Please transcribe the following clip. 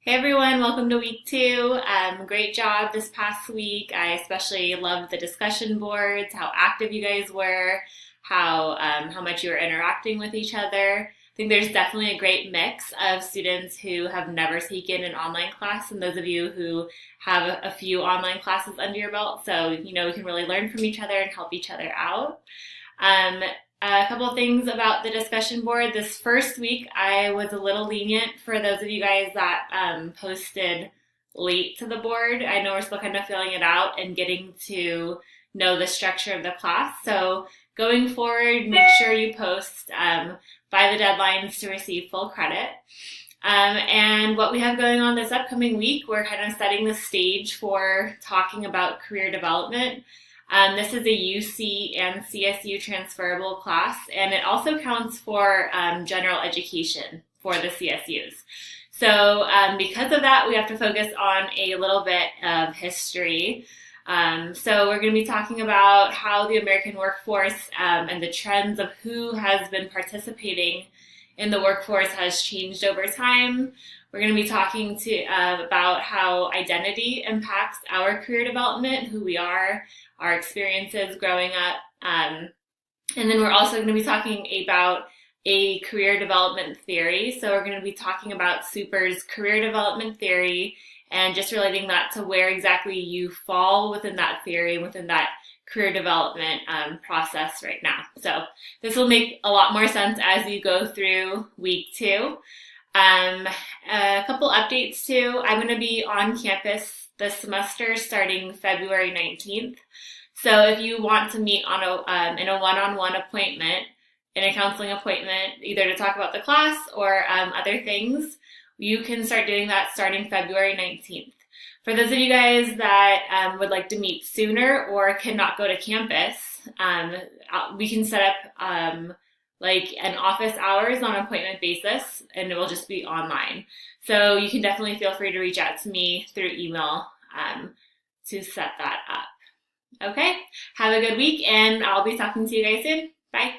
Hey everyone, welcome to week two. Great job this past week. I especially loved the discussion boards, how active you guys were, how much you were interacting with each other. I think there's definitely a great mix of students who have never taken an online class and those of you who have a few online classes under your belt. So, we can really learn from each other and help each other out. A couple of things about the discussion board. This first week, I was a little lenient for those of you guys that posted late to the board. I know we're still kind of filling it out and getting to know the structure of the class. So going forward, make sure you post by the deadlines to receive full credit. And what we have going on this upcoming week, we're kind of setting the stage for talking about career development. This is a UC and CSU transferable class, and it also counts for general education for the CSUs. So because of that, we have to focus on a little bit of history. So we're going to be talking about how the American workforce and the trends of who has been participating in the workforce has changed over time. We're going to be talking about how identity impacts our career development, who we are, our experiences growing up. And then we're also going to be talking about a career development theory. So we're going to be talking about Super's career development theory and just relating that to where exactly you fall within that theory and within that career development process right now. So this will make a lot more sense as you go through week two. A couple updates too. I'm going to be on campus this semester starting February 19th. So if you want to meet in a one-on-one appointment, in a counseling appointment, either to talk about the class or other things, you can start doing that starting February 19th. For those of you guys that would like to meet sooner or cannot go to campus, we can set up like an office hours on an appointment basis, and it will just be online. So you can definitely feel free to reach out to me through email to set that up. Okay, have a good week, and I'll be talking to you guys soon. Bye.